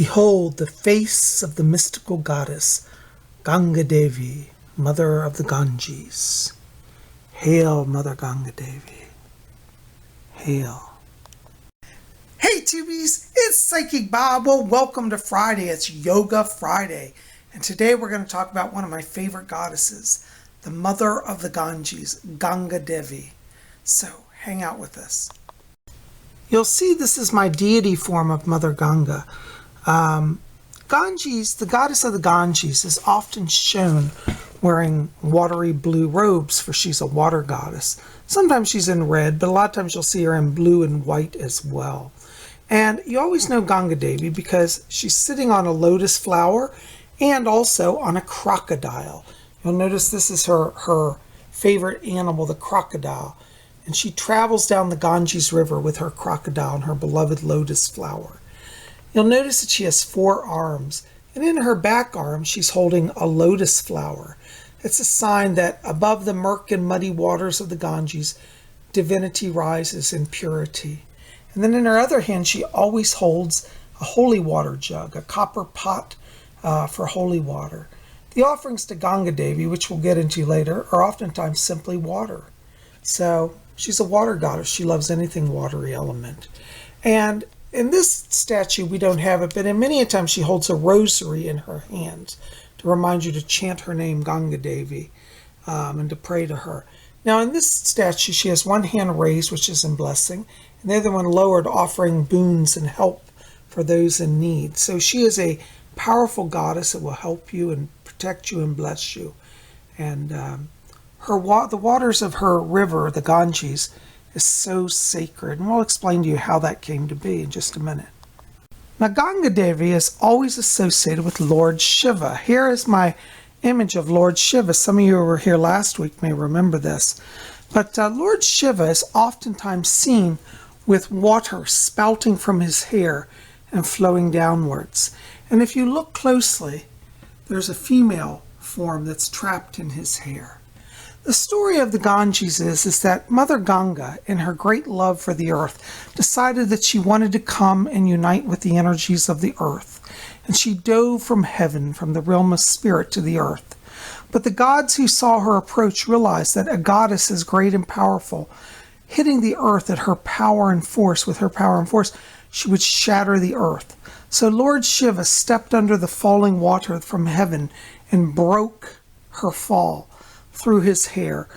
Behold the face of the mystical goddess, Ganga Devi, mother of the Ganges. Hail, Mother Ganga Devi. Hail. Hey tubies, it's Psychic Bob. Well, welcome to Friday. It's Yoga Friday. And today we're going to talk about one of my favorite goddesses, the mother of the Ganges, Ganga Devi. So hang out with us. You'll see this is my deity form of Mother Ganga. Ganges, the goddess of the Ganges, is often shown wearing watery blue robes, for she's a water goddess. Sometimes she's in red, but a lot of times you'll see her in blue and white as well. And you always know Ganga Devi because she's sitting on a lotus flower and also on a crocodile. You'll notice this is her favorite animal, the crocodile. And she travels down the Ganges River with her crocodile and her beloved lotus flower. You'll notice that she has 4 arms, and in her back arm she's holding a lotus flower. It's a sign that above the murk and muddy waters of the Ganges, divinity rises in purity. And then in her other hand she always holds a holy water jug, a copper pot for holy water. The offerings to Ganga Devi, which we'll get into later, are oftentimes simply water. So she's a water goddess. She loves anything watery element. And in this statue, we don't have it, but in many a time she holds a rosary in her hand to remind you to chant her name, Ganga Devi, and to pray to her. Now, in this statue, she has one hand raised, which is in blessing, and the other one lowered, offering boons and help for those in need. So she is a powerful goddess that will help you and protect you and bless you. And the waters of her river, the Ganges, is so sacred, and we'll explain to you how that came to be in just a minute. Now, Ganga Devi is always associated with Lord Shiva. Here is my image of Lord Shiva. Some of you who were here last week may remember this. But Lord Shiva is oftentimes seen with water spouting from his hair and flowing downwards. And if you look closely, there's a female form that's trapped in his hair. The story of the Ganges is that Mother Ganga, in her great love for the earth, decided that she wanted to come and unite with the energies of the earth. And she dove from heaven, from the realm of spirit to the earth. But the gods who saw her approach realized that a goddess as great and powerful, hitting the earth at her power and force, with her power and force, she would shatter the earth. So Lord Shiva stepped under the falling water from heaven and broke her fall through his hair.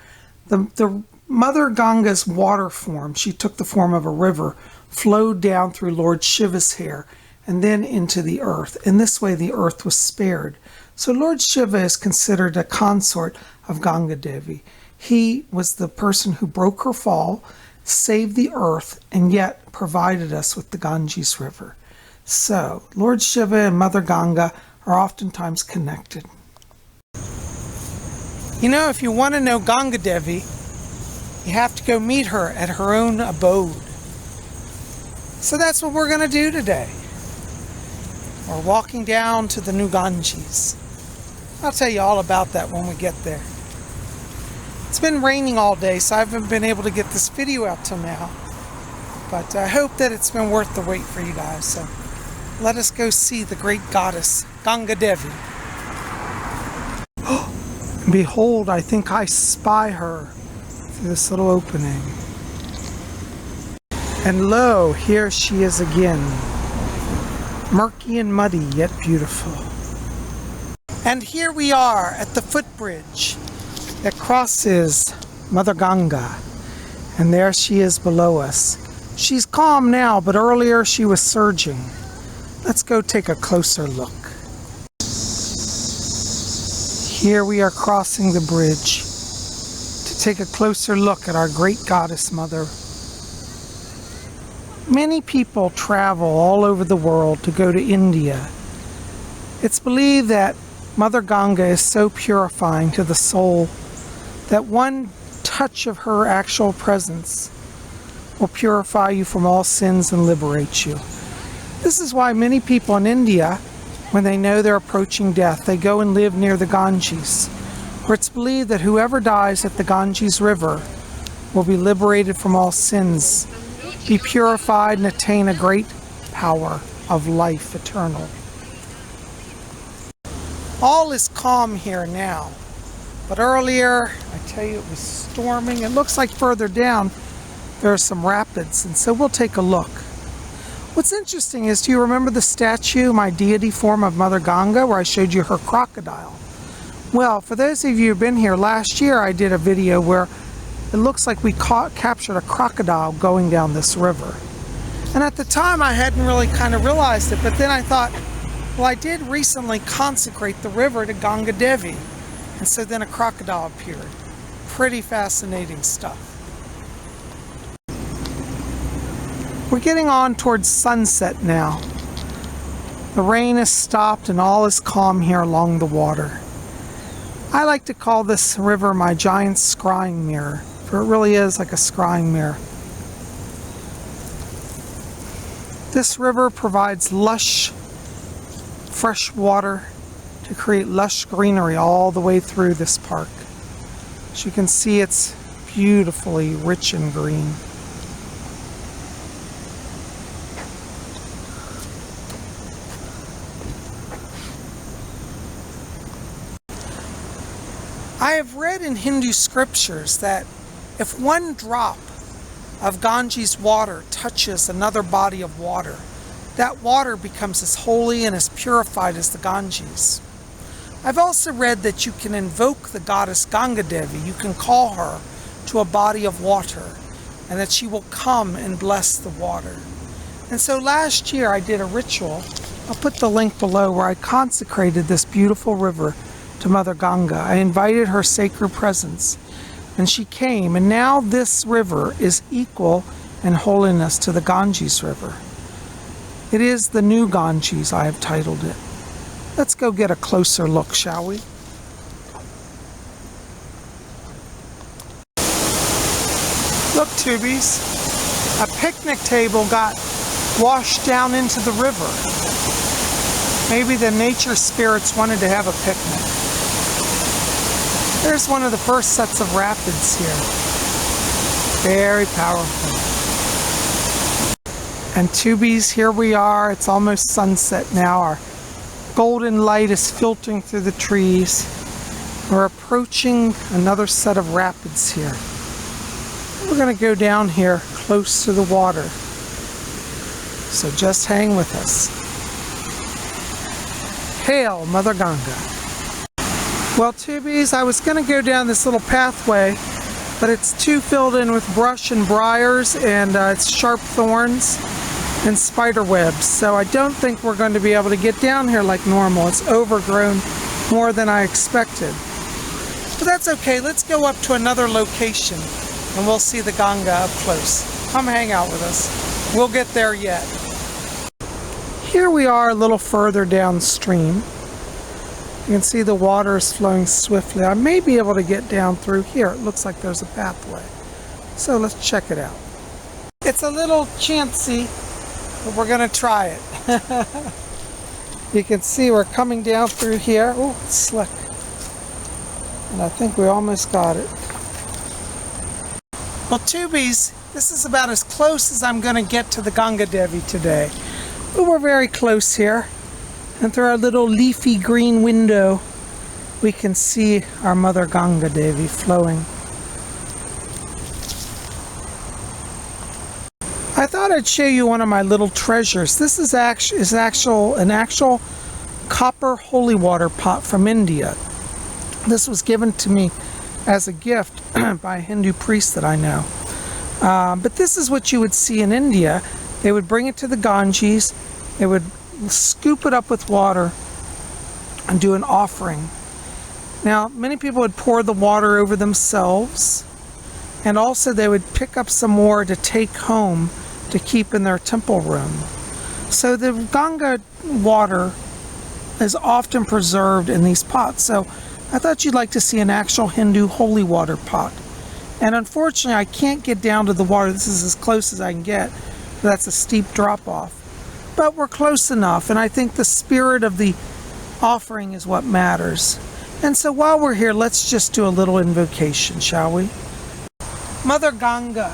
The Mother Ganga's water form, she took the form of a river, flowed down through Lord Shiva's hair and then into the earth. In this way the earth was spared. So Lord Shiva is considered a consort of Ganga Devi. He was the person who broke her fall, saved the earth, and yet provided us with the Ganges River. So Lord Shiva and Mother Ganga are oftentimes connected. You know, if you want to know Ganga Devi, you have to go meet her at her own abode. So that's what we're going to do today. We're walking down to the new Ganges. I'll tell you all about that when we get there. It's been raining all day, so I haven't been able to get this video out till now. But I hope that it's been worth the wait for you guys. So let us go see the great goddess, Ganga Devi. Behold, I think I spy her through this little opening. And lo, here she is again, murky and muddy, yet beautiful. And here we are at the footbridge that crosses Mother Ganga. And there she is below us. She's calm now, but earlier she was surging. Let's go take a closer look. Here we are crossing the bridge to take a closer look at our great goddess mother. Many people travel all over the world to go to India. It's believed that Mother Ganga is so purifying to the soul that one touch of her actual presence will purify you from all sins and liberate you. This is why many people in India, when they know they're approaching death, they go and live near the Ganges, where it's believed that whoever dies at the Ganges River will be liberated from all sins, be purified, and attain a great power of life eternal. All is calm here now, but earlier, I tell you, it was storming. It looks like further down there are some rapids, and so we'll take a look. What's interesting is, do you remember the statue, my deity form of Mother Ganga, where I showed you her crocodile? Well, for those of you who've been here, last year I did a video where it looks like we captured a crocodile going down this river. And at the time I hadn't really kind of realized it, but then I thought, well, I did recently consecrate the river to Ganga Devi. And so then a crocodile appeared. Pretty fascinating stuff. We're getting on towards sunset now. The rain has stopped and all is calm here along the water. I like to call this river my giant scrying mirror, for it really is like a scrying mirror. This river provides lush, fresh water to create lush greenery all the way through this park. As you can see, it's beautifully rich and green. I have read in Hindu scriptures that if one drop of Ganges water touches another body of water, that water becomes as holy and as purified as the Ganges. I've also read that you can invoke the goddess Ganga Devi, you can call her to a body of water, and that she will come and bless the water. And so last year I did a ritual, I'll put the link below, where I consecrated this beautiful river to Mother Ganga. I invited her sacred presence, and she came, and now this river is equal in holiness to the Ganges River. It is the new Ganges, I have titled it. Let's go get a closer look, shall we? Look, tubies, a picnic table got washed down into the river. Maybe the nature spirits wanted to have a picnic. There's one of the first sets of rapids here. Very powerful. And tubies, here we are. It's almost sunset now. Our golden light is filtering through the trees. We're approaching another set of rapids here. We're going to go down here close to the water. So just hang with us. Hail, Mother Ganga. Well, tubies, I was going to go down this little pathway, but it's too filled in with brush and briars, and it's sharp thorns and spider webs. So I don't think we're going to be able to get down here like normal. It's overgrown more than I expected. But that's okay. Let's go up to another location and we'll see the Ganga up close. Come hang out with us. We'll get there yet. Here we are a little further downstream. You can see the water is flowing swiftly. I may be able to get down through here. It looks like there's a pathway. So let's check it out. It's a little chancy, but we're going to try it. You can see we're coming down through here. Oh, it's slick. And I think we almost got it. Well, tubies, this is about as close as I'm going to get to the Ganga Devi today. But we're very close here. And through our little leafy green window, we can see our Mother Ganga Devi flowing. I thought I'd show you one of my little treasures. This is an actual copper holy water pot from India. This was given to me as a gift by a Hindu priest that I know. But this is what you would see in India. They would bring it to the Ganges. They would scoop it up with water and do an offering. Now, many people would pour the water over themselves, and also they would pick up some more to take home to keep in their temple room. So the Ganga water is often preserved in these pots. So I thought you'd like to see an actual Hindu holy water pot. And unfortunately, I can't get down to the water. This is as close as I can get. That's a steep drop off. But we're close enough, and I think the spirit of the offering is what matters. And so while we're here, let's just do a little invocation, shall we? Mother Ganga,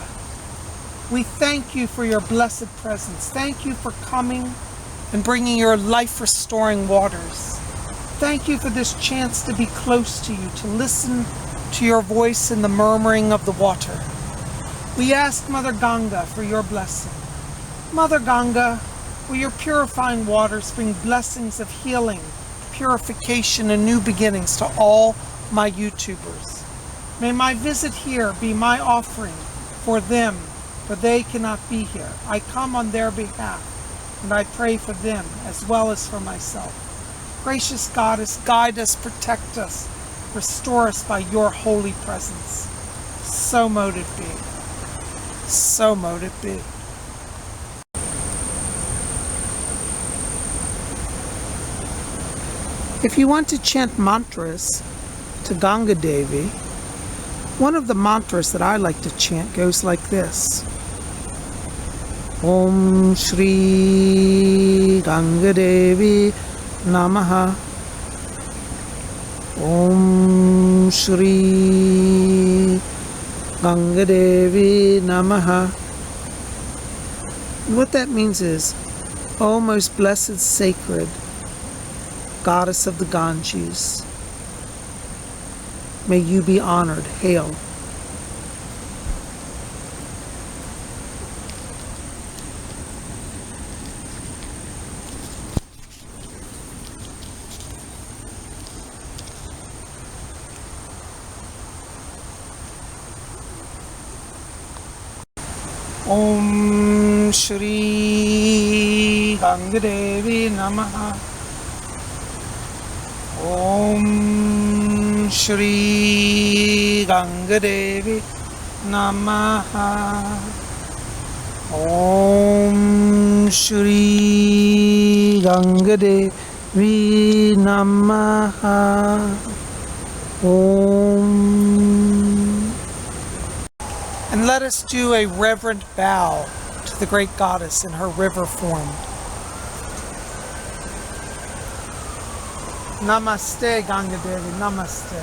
we thank you for your blessed presence. Thank you for coming and bringing your life-restoring waters. Thank you for this chance to be close to you, to listen to your voice in the murmuring of the water. We ask Mother Ganga for your blessing. Mother Ganga, will your purifying waters bring blessings of healing, purification, and new beginnings to all my YouTubers. May my visit here be my offering for them, for they cannot be here. I come on their behalf, and I pray for them as well as for myself. Gracious Goddess, guide us, protect us, restore us by your holy presence. So mote it be. So mote it be. If you want to chant mantras to Ganga Devi, one of the mantras that I like to chant goes like this. Om Shri Ganga Devi Namaha. Om Shri Ganga Devi Namaha. And what that means is, O most blessed, sacred Goddess of the Ganges, may you be honored. Hail. Om Shri Ganga Devi Namaha. Om Shri Ganga Devi Namaha. Om Shri Ganga Devi Namaha. Om. And let us do a reverent bow to the great goddess in her river form. Namaste, Ganga Devi, namaste.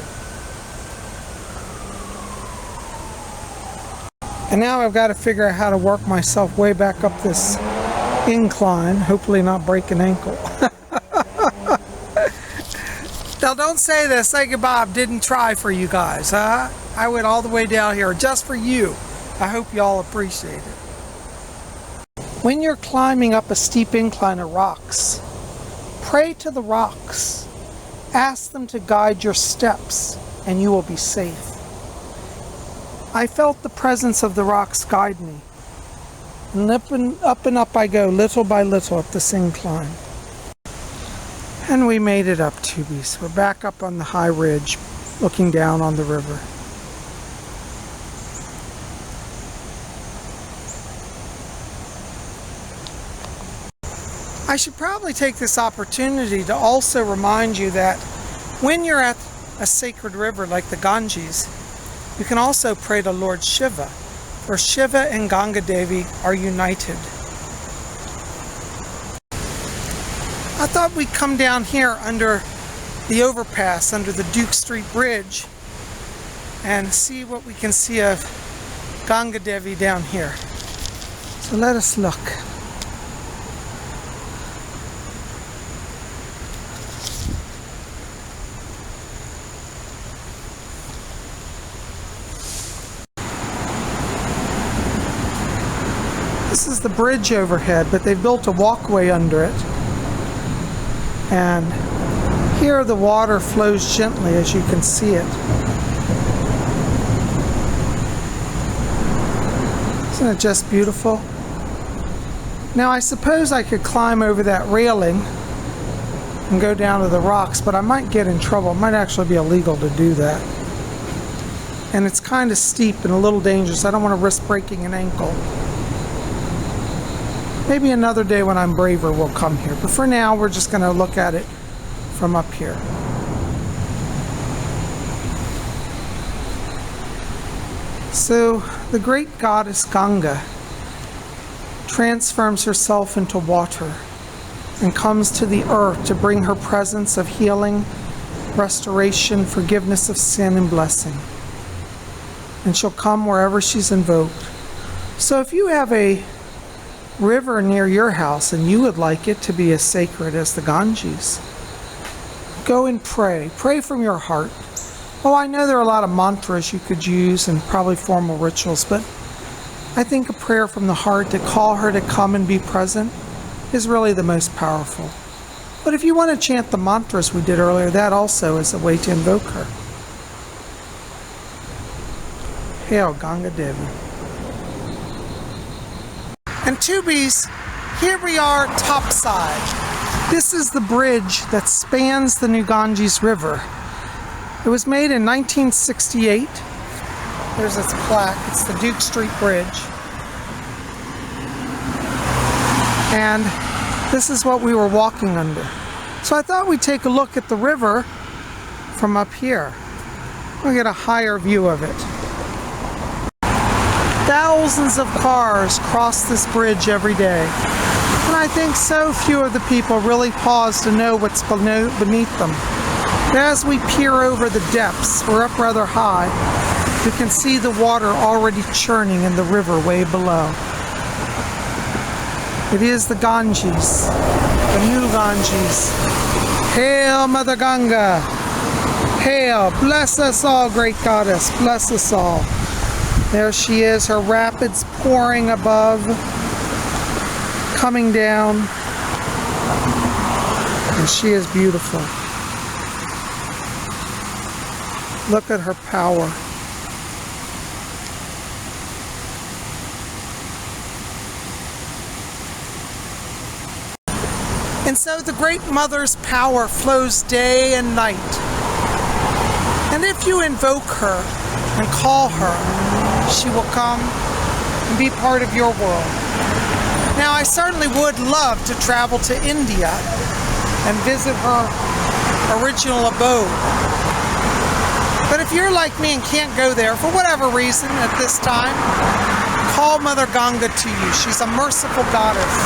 And now I've got to figure out how to work myself way back up this incline, hopefully not break an ankle. Now don't say this, PsychicBob didn't try for you guys, huh? I went all the way down here just for you. I hope y'all appreciate it. When you're climbing up a steep incline of rocks, pray to the rocks. Ask them to guide your steps, and you will be safe. I felt the presence of the rocks guide me. And up and up I go, little by little, up this incline. And we made it up, Tubies. We're back up on the high ridge, looking down on the river. I should probably take this opportunity to also remind you that when you're at a sacred river like the Ganges, you can also pray to Lord Shiva, for Shiva and Ganga Devi are united. I thought we'd come down here under the overpass, under the Duke Street Bridge, and see what we can see of Ganga Devi down here. So let us look. This is the bridge overhead, but they've built a walkway under it. And here the water flows gently, as you can see it. Isn't it just beautiful? Now I suppose I could climb over that railing and go down to the rocks, but I might get in trouble. It might actually be illegal to do that. And it's kind of steep and a little dangerous. I don't want to risk breaking an ankle. Maybe another day when I'm braver we'll come here. But for now, we're just going to look at it from up here. So, the great goddess Ganga transforms herself into water and comes to the earth to bring her presence of healing, restoration, forgiveness of sin, and blessing. And she'll come wherever she's invoked. So if you have a river near your house and you would like it to be as sacred as the Ganges, go and pray. Pray from your heart. Oh, I know there are a lot of mantras you could use and probably formal rituals, but I think a prayer from the heart to call her to come and be present is really the most powerful. But if you want to chant the mantras we did earlier, that also is a way to invoke her. Hail Ganga Devi. And tubies, here we are topside. This is the bridge that spans the New Ganges River. It was made in 1968. There's its plaque. It's the Duke Street Bridge. And this is what we were walking under. So I thought we'd take a look at the river from up here. We'll get a higher view of it. Thousands of cars cross this bridge every day. And I think so few of the people really pause to know what's beneath them. As we peer over the depths, we're up rather high, you can see the water already churning in the river way below. It is the Ganges, the new Ganges. Hail Mother Ganga! Hail! Bless us all, great goddess, bless us all. There she is, her rapids pouring above, coming down, and she is beautiful. Look at her power. And so the Great Mother's power flows day and night. And if you invoke her and call her, she will come and be part of your world. Now, I certainly would love to travel to India and visit her original abode. But if you're like me and can't go there for whatever reason at this time, call Mother Ganga to you. She's a merciful goddess,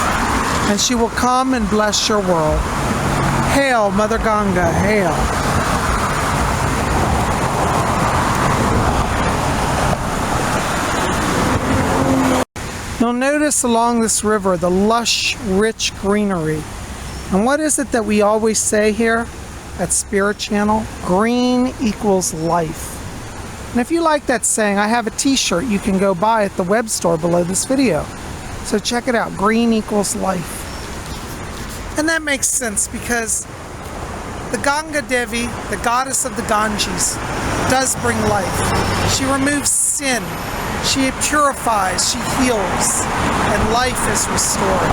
and she will come and bless your world. Hail, Mother Ganga, hail. You'll notice along this river the lush, rich greenery. And what is it that we always say here at Spirit Channel? Green equals life. And if you like that saying, I have a t-shirt you can go buy at the web store below this video. So check it out, green equals life. And that makes sense because the Ganga Devi, the goddess of the Ganges, does bring life. She removes sin, she purifies, she heals, and life is restored.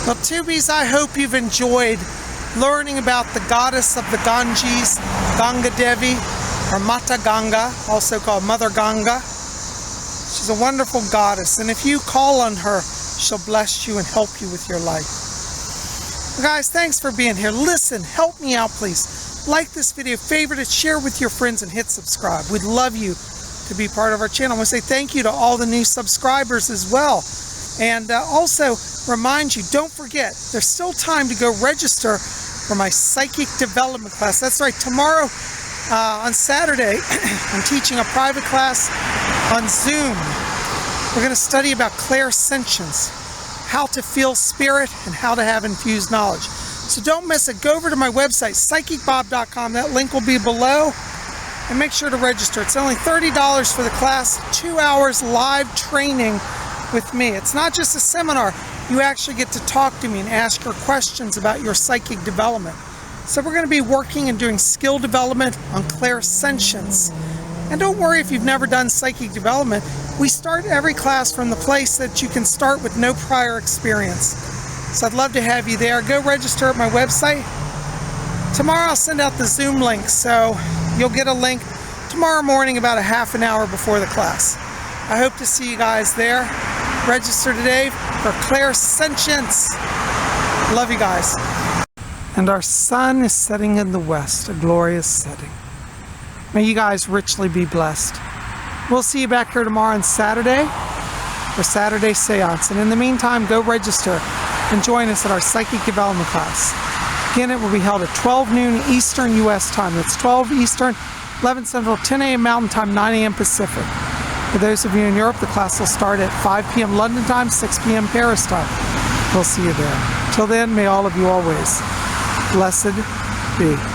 Well, tubies, I hope you've enjoyed learning about the goddess of the Ganges, Ganga Devi, or Mata Ganga, also called Mother Ganga. She's a wonderful goddess, and if you call on her, she'll bless you and help you with your life. Well, guys, thanks for being here. Listen, help me out, please. Like this video, favorite it, share with your friends, and hit subscribe. We'd love you to be part of our channel. I want to say thank you to all the new subscribers as well. And also remind you, don't forget, there's still time to go register for my psychic development class. That's right, tomorrow on Saturday, I'm teaching a private class on Zoom. We're going to study about clairsentience, how to feel spirit, and how to have infused knowledge. So don't miss it. Go over to my website, PsychicBob.com. That link will be below. And make sure to register. It's only $30 for the class, 2 hours live training with me. It's not just a seminar. You actually get to talk to me and ask her questions about your psychic development. So we're going to be working and doing skill development on clairsentience. And don't worry if you've never done psychic development. We start every class from the place that you can start with no prior experience. So I'd love to have you there. Go register at my website. Tomorrow I'll send out the Zoom link, so you'll get a link tomorrow morning about a half an hour before the class. I hope to see you guys there. Register today for clairsentience. Love you guys. And our sun is setting in the west, a glorious setting. May you guys richly be blessed. We'll see you back here tomorrow on Saturday for Saturday Seance. And in the meantime, go register and join us at our psychic development class. Again, it will be held at 12 noon Eastern U.S. time. That's 12 Eastern, 11 Central, 10 a.m. Mountain Time, 9 a.m. Pacific. For those of you in Europe, the class will start at 5 p.m. London time, 6 p.m. Paris time. We'll see you there. Till then, may all of you always blessed be.